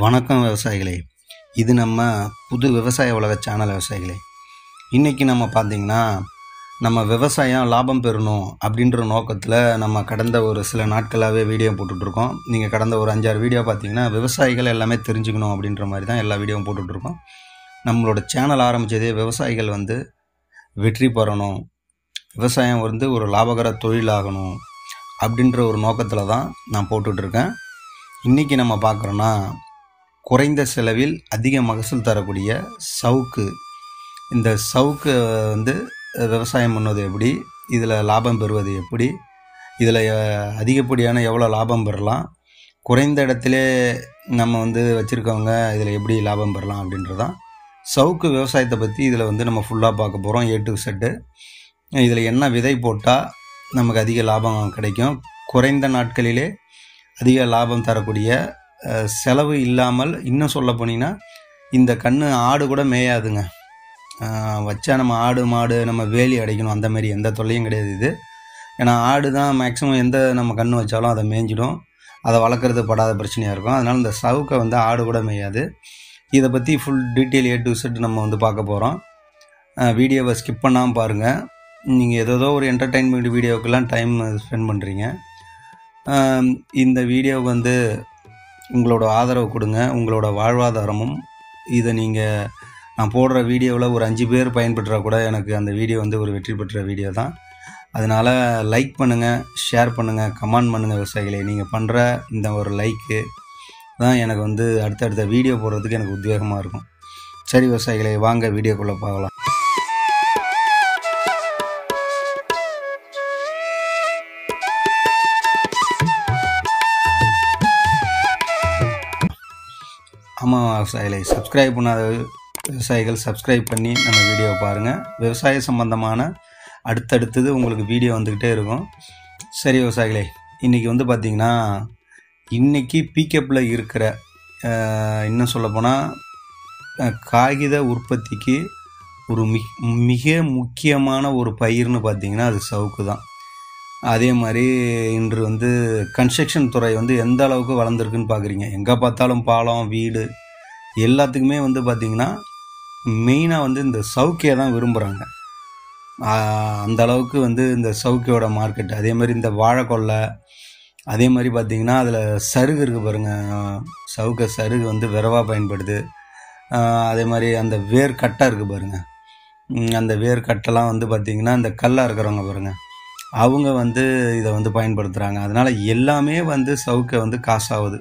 வணக்கம் விவசாயிகளே. இது நம்ம புது விவசாய உலக சேனல் விவசாயிகளே. இன்றைக்கி நம்ம பார்த்திங்கன்னா நம்ம விவசாயம் லாபம் பெறணும் அப்படின்ற நோக்கத்தில் நம்ம கடந்த ஒரு சில நாட்களாகவே வீடியோ போட்டுட்ருக்கோம். நீங்கள் கடந்த ஒரு 5-6 வீடியோ பார்த்திங்கன்னா விவசாயிகள் எல்லாமே தெரிஞ்சுக்கணும் அப்படின்ற மாதிரி தான் எல்லா வீடியோவும் போட்டுட்ருக்கோம். நம்மளோட சேனல் ஆரம்பித்ததே விவசாயிகள் வெற்றி பெறணும், விவசாயம் ஒரு லாபகர தொழிலாகணும் அப்படின்ற ஒரு நோக்கத்தில் தான் நான் போட்டுட்ருக்கேன். இன்றைக்கி நம்ம பார்க்குறோன்னா குறைந்த செலவில் அதிக மகசூல் தரக்கூடிய சவுக்கு. இந்த சவுக்கு விவசாயம் பண்ணுவது எப்படி, இதில் லாபம் பெறுவது எப்படி, இதில் அதிகப்படியான எவ்வளோ லாபம் பெறலாம், குறைந்த இடத்திலே நம்ம வச்சுருக்கவங்க இதில் எப்படி லாபம் பெறலாம் அப்படின்றதான் சவுக்கு விவசாயத்தை பற்றி இதில் நம்ம ஃபுல்லாக பார்க்க போகிறோம். A to Z. இதில் என்ன விதை போட்டால் நமக்கு அதிக லாபம் கிடைக்கும், குறைந்த நாட்களிலே அதிக லாபம் தரக்கூடிய, செலவு இல்லாமல், இன்னும் சொல்ல போனீங்கன்னா இந்த கன்று ஆடு கூட மேயாதுங்க. வச்சா நம்ம ஆடு மாடு நம்ம வேலி அடைக்கணும், அந்த மாதிரி எந்த தொல்லையும் கிடையாது இது. ஏன்னா ஆடு தான் மேக்ஸிமம் எந்த நம்ம கன்று வச்சாலும் அதை மேய்ஞ்சிடும், அதை வளர்க்குறது படாத பிரச்சனையாக இருக்கும். அதனால் இந்த சவுக்கை ஆடு கூட மேயாது. இதை பற்றி full detail A to Z நம்ம பார்க்க போகிறோம். வீடியோவை ஸ்கிப் பண்ணாமல் பாருங்கள். நீங்கள் ஏதோ ஒரு என்டர்டெயின்மெண்ட் வீடியோக்கெல்லாம் டைம் ஸ்பெண்ட் பண்ணுறீங்க. இந்த வீடியோவுக்கு உங்களோட ஆதரவு கொடுங்க, உங்களோட வாழ்வாதாரமும். இதை நீங்கள் நான் போடுற வீடியோவில் ஒரு 5 பேர் பயன்பெற்றால் கூட எனக்கு அந்த வீடியோ ஒரு வெற்றி பெற்ற வீடியோ தான். அதனால் லைக் பண்ணுங்கள், ஷேர் பண்ணுங்கள், கமெண்ட் பண்ணுங்கள் விவசாயிகளே. நீங்கள் பண்ணுற இந்த ஒரு லைக்கு தான் எனக்கு அடுத்தடுத்த வீடியோ போடுறதுக்கு எனக்கு உத்வேகமாக இருக்கும். சரி விவசாயிகளே, வாங்க வீடியோக்குள்ளே பார்க்கலாம். ஆமாம் விவசாயிகளை, சப்ஸ்கிரைப் பண்ணாத விவசாயிகள் சப்ஸ்கிரைப் பண்ணி நம்ம வீடியோவை பாருங்கள். விவசாய சம்பந்தமான அடுத்தடுத்தது உங்களுக்கு வீடியோ வந்துக்கிட்டே இருக்கும். சரி விவசாயிகளே, இன்றைக்கி பார்த்திங்கன்னா இன்றைக்கி பிக்கப்பில் இருக்கிற, இன்னும் சொல்லப்போனால் காகித உற்பத்திக்கு ஒரு மிக முக்கியமான ஒரு பயிர்னு பார்த்திங்கன்னா அது சவுக்கு தான். அதே மாதிரி இன்று கன்ஸ்ட்ரக்ஷன் துறை எந்த அளவுக்கு வளர்ந்துருக்குன்னு பார்க்குறீங்க. எங்கே பார்த்தாலும் பாலம், வீடு எல்லாத்துக்குமே பார்த்திங்கன்னா மெயினாக இந்த சவுக்கியை தான் விரும்புகிறாங்க. அந்த அளவுக்கு இந்த சவுக்கியோட மார்க்கெட். அதே மாதிரி இந்த வாழைக்கொல்லை, அதே மாதிரி பார்த்திங்கன்னா அதில் சருகு இருக்குது பாருங்கள், சவுக்க சருகு விரவாக பயன்படுது. அதே மாதிரி அந்த வேர்க்கட்டை இருக்குது பாருங்கள், அந்த வேர்க்கட்டெல்லாம் பார்த்திங்கன்னா இந்த கல்லாக இருக்கிறவங்க பாருங்கள், அவங்க இதை பயன்படுத்துகிறாங்க. அதனால் எல்லாமே சவுக்கை காசாகுது.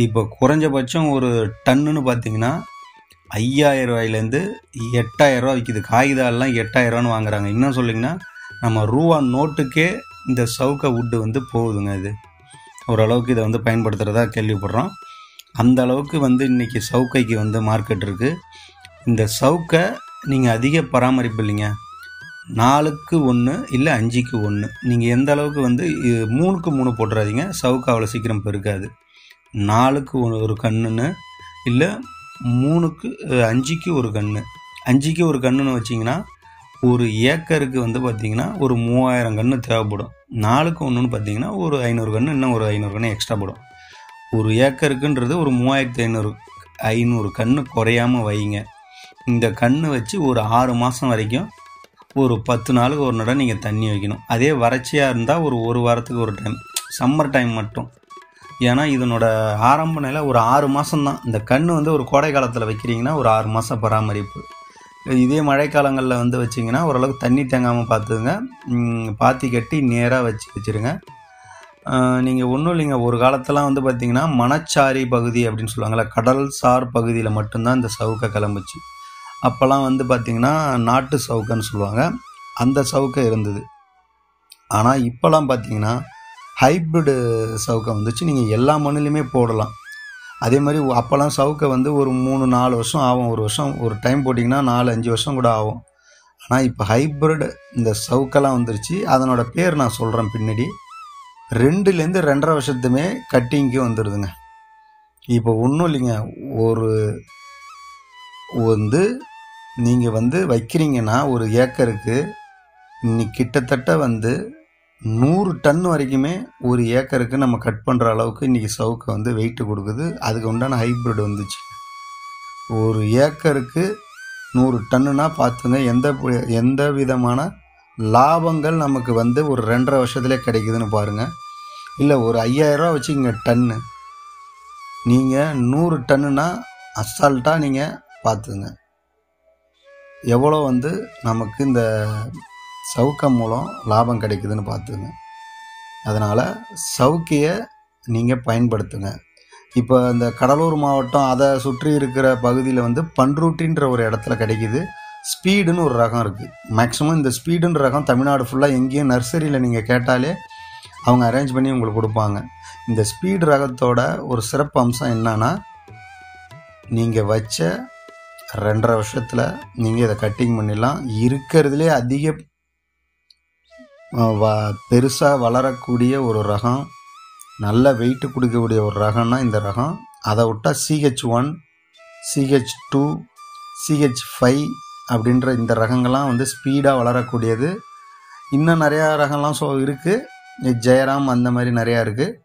இப்போ குறைஞ்சபட்சம் ஒரு டன்னுன்னு பார்த்திங்கன்னா 5000 ரூபாயிலேருந்து 8000 ரூபா விற்கிது. காகிதாலெலாம் 8000 ரூபான்னு வாங்குறாங்க. இன்னும் சொல்லிங்கன்னா நம்ம ரூபா நோட்டுக்கே இந்த சவுக்கை வுட்டு போகுதுங்க. இது ஓரளவுக்கு இதை பயன்படுத்துகிறதா கேள்விப்படுறோம். அந்த அளவுக்கு இன்றைக்கி சவுக்கைக்கு மார்க்கெட் இருக்குது. இந்த சவுக்கை நீங்கள் அதிக பராமரிப்பு இல்லைங்க, 4க்கு 1 இல்லை 5க்கு 1. நீங்கள் எந்த அளவுக்கு 3க்கு 3 போட்டுறாதீங்க, சவுக்கு அவ்வளோ சீக்கிரம் பெருக்காது. 4க்கு ஒரு கன்றுன்னு இல்லை 5க்கு ஒரு கன்று. 5க்கு ஒரு கன்றுன்னு வச்சிங்கன்னா ஒரு ஏக்கருக்கு பார்த்திங்கன்னா ஒரு 3000 கன்று தேவைப்படும். 4க்கு 1ன்னு பார்த்திங்கன்னா ஒரு 500 கன்று, இன்னும் ஒரு 500 கன்று எக்ஸ்ட்ரா போடும். ஒரு ஏக்கருக்குன்றது ஒரு 3500 கன்று குறையாமல் வைங்க. இந்த கன்று வச்சு ஒரு 6 மாதம் வரைக்கும் ஒரு 10 நாளுக்கு ஒரு நட நீங்கள் தண்ணி வைக்கணும். அதே வறட்சியாக இருந்தால் ஒரு வாரத்துக்கு ஒரு டைம், சம்மர் டைம் மட்டும். ஏன்னா இதனோட ஆரம்ப நிலை ஒரு 6 மாதம்தான். இந்த கன்று ஒரு கோடை காலத்தில் வைக்கிறீங்கன்னா ஒரு 6 மாதம் பராமரிப்பு. இதே மழைக்காலங்களில் வச்சிங்கன்னா ஓரளவுக்கு தண்ணி தேங்காமல் பார்த்துங்க, பாத்தி கட்டி நேராக வச்சுருங்க. நீங்கள் ஒன்றும் இல்லைங்க, ஒரு காலத்தெல்லாம் பார்த்திங்கன்னா மணச்சாரி பகுதி அப்படின்னு சொல்லுவாங்கள்ல, கடல் சார் பகுதியில் மட்டும்தான் இந்த சவுக்கை கிளம்புச்சு. அப்போல்லாம் பார்த்திங்கன்னா நாட்டு சவுக்கைன்னு சொல்லுவாங்க, அந்த சவுக்கை இருந்தது. ஆனால் இப்போலாம் பார்த்திங்கன்னா ஹைப்ரிடு சவுக்கை வந்துச்சு. நீங்கள் எல்லா மண்ணிலையுமே போடலாம். அதே மாதிரி அப்போல்லாம் சவுக்கை ஒரு 3-4 வருஷம் ஆகும். ஒரு வருஷம் ஒரு டைம் போட்டிங்கன்னா 4-5 வருஷம் கூட ஆகும். ஆனால் இப்போ ஹைப்ரிடு இந்த சவுக்கெல்லாம் வந்துருச்சு. அதனோட பேர் நான் சொல்கிறேன் பின்னாடி. 2லேருந்து 2.5 வருஷத்துமே கட்டிங்க்கு வந்துடுதுங்க. இப்போ ஒன்றும் இல்லைங்க, ஒரு நீங்கள் வைக்கிறீங்கன்னா ஒரு ஏக்கருக்கு இன்னைக்கு கிட்டத்தட்ட 100 டன் வரைக்குமே ஒரு ஏக்கருக்கு நம்ம கட் பண்ணுற அளவுக்கு இன்றைக்கி சவுக்கை வந்து வெயிட்டு கொடுக்குது. அதுக்கு உண்டான ஹைப்ரிட் வந்துச்சு. ஒரு ஏக்கருக்கு 100 டன்னுனா பார்த்துங்க எந்த விதமான லாபங்கள் நமக்கு வந்து ஒரு 2.5 வருஷத்துலேயே கிடைக்குதுன்னு பாருங்கள். இல்லை ஒரு 5000 ரூபா வச்சுக்கிங்க டன்னு. நீங்கள் 100 டன்னுனா அசால்ட்டாக நீங்கள் பார்த்துங்க எவ்வளோ வந்து நமக்கு இந்த சவுக்கை மூலம் லாபம் கிடைக்குதுன்னு பார்த்துங்க. அதனால் சவுக்கையை நீங்கள் பயன்படுத்துங்க. இப்போ இந்த கடலூர் மாவட்டம் அதை சுற்றி இருக்கிற பகுதியில் வந்து பன்ருட்டின்ற ஒரு இடத்துல கிடைக்கிது. ஸ்பீடுன்னு ஒரு ரகம் இருக்குது. மேக்ஸிமம் இந்த ஸ்பீடுன்ற ரகம் தமிழ்நாடு ஃபுல்லாக எங்கேயும் நர்சரியில் நீங்கள் கேட்டாலே அவங்க அரேஞ்ச் பண்ணி உங்களுக்கு கொடுப்பாங்க. இந்த ஸ்பீடு ரகத்தோட ஒரு சிறப்பு அம்சம் என்னன்னா, நீங்கள் வச்ச 2.5 வருஷத்தில் நீங்கள் இதை கட்டிங் பண்ணிடலாம். இருக்கிறதுலே அதிக பெருசாக வளரக்கூடிய ஒரு ரகம், நல்ல வெயிட்டு கொடுக்கக்கூடிய ஒரு ரகம்னா இந்த ரகம். அதை விட்டால் CH1, CH2, CH5 அப்படின்ற இந்த ரகங்கள்லாம் வந்து ஸ்பீடாக வளரக்கூடியது. இன்னும் நிறையா ரகம்லாம் இருக்குது. ஜெயராம் அந்த மாதிரி நிறையா இருக்குது.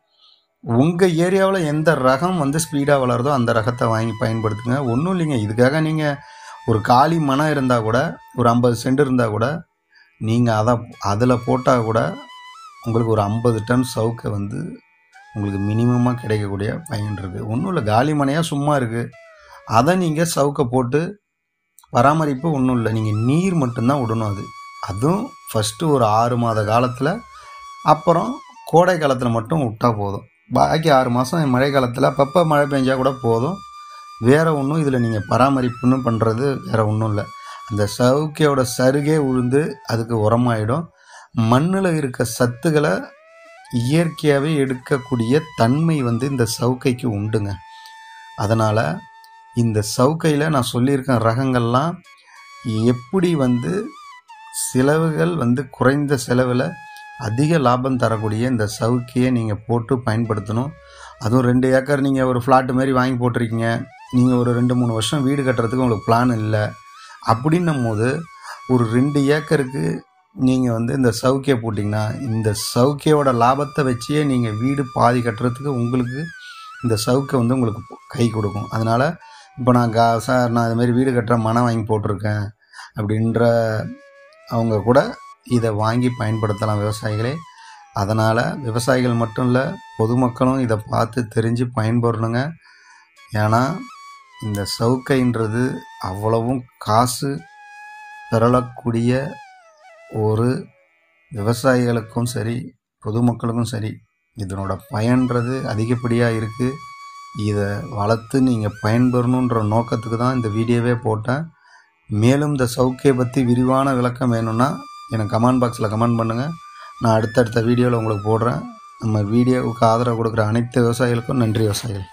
உங்கள் ஏரியாவில் எந்த ரகம் வந்து ஸ்பீடாக வளருதோ அந்த ரகத்தை வாங்கி பயன்படுத்துங்க. ஒன்றும் இல்லைங்க, இதுக்காக நீங்கள் ஒரு காலி மனம் இருந்தால் கூட, ஒரு 50 சென்ட் இருந்தால் கூட நீங்கள் அதில் போட்டால் கூட உங்களுக்கு ஒரு 50 டன் சவுக்கை வந்து உங்களுக்கு மினிமமாக கிடைக்கக்கூடிய பயன் இருக்குது. ஒன்றும் இல்லை, காலி மனையாக சும்மா இருக்குது, அதை நீங்கள் சவுக்கை போட்டு பராமரிப்பு ஒன்றும் இல்லை, நீங்கள் நீர் மட்டும்தான் விடணும். அதுவும் ஃபஸ்ட்டு ஒரு 6 மாத காலத்தில், அப்புறம் கோடை காலத்தில் மட்டும் விட்டால் போதும். பாக்கி 6 மாதம் மழை காலத்தில் அப்பப்போ மழை பெஞ்சால் கூட போதும். வேறு ஒன்றும் இதில் நீங்கள் பராமரிப்புன்னு பண்ணுறது வேறு ஒன்றும் இல்லை. அந்த சவுக்கையோட சருகே உழுந்து அதுக்கு உரமாயிடும். மண்ணில் இருக்க சத்துக்களை இயற்கையாகவே எடுக்கக்கூடிய தன்மை வந்து இந்த சவுக்கைக்கு உண்டுங்க. அதனால் இந்த சவுக்கையில் நான் சொல்லியிருக்க ரகங்கள்லாம் எப்படி வந்து செலவுகள் வந்து குறைந்த செலவில் அதிக லாபம் தரக்கூடிய இந்த சவுக்கையை நீங்கள் போட்டு பயன்படுத்தணும். அதுவும் 2 ஏக்கர் நீங்கள் ஒரு ஃப்ளாட்டு மாதிரி வாங்கி போட்டிருக்கீங்க, நீங்கள் ஒரு 2-3 வருஷம் வீடு கட்டுறதுக்கு உங்களுக்கு பிளான் இல்லை அப்படின்னும் போது, ஒரு 2 ஏக்கருக்கு நீங்கள் வந்து இந்த சவுக்கையை போட்டிங்கன்னா இந்த சவுக்கையோட லாபத்தை வச்சே நீங்கள் வீடு பாதி கட்டுறதுக்கு உங்களுக்கு இந்த சவுக்கை வந்து உங்களுக்கு கை கொடுக்கும். அதனால் இப்போ சார் நான் இதுமாரி வீடு கட்டுற மனம் வாங்கி போட்டிருக்கேன் அப்படின்ற அவங்க கூட இதை வாங்கி பயன்படுத்தலாம் விவசாயிகளே. அதனால் விவசாயிகள் மட்டும் இல்லை, பொதுமக்களும் இதை பார்த்து தெரிஞ்சு பயன்பெறணுங்க. ஏன்னா இந்த சவுக்கைன்றது அவ்வளவும் காசு பெறக்கூடிய ஒரு விவசாயிகளுக்கும் சரி பொதுமக்களுக்கும் சரி இதனோட பயன்றது அதிகப்படியாக இருக்குது. இதை வளர்த்து நீங்கள் பயன்பெறணுன்ற நோக்கத்துக்கு தான் இந்த வீடியோவே போட்டேன். மேலும் இந்த சவுக்கையை பற்றி விரிவான விளக்கம் வேணும்னா எனக்கு கமெண்ட் பாக்ஸில் கமெண்ட் பண்ணுங்கள். நான் அடுத்தடுத்த வீடியோவில் உங்களுக்கு போடுறேன். நம்ம வீடியோவுக்கு ஆதரவு கொடுக்குற அனைத்து விவசாயிகளுக்கும் நன்றி விவசாயிகள்.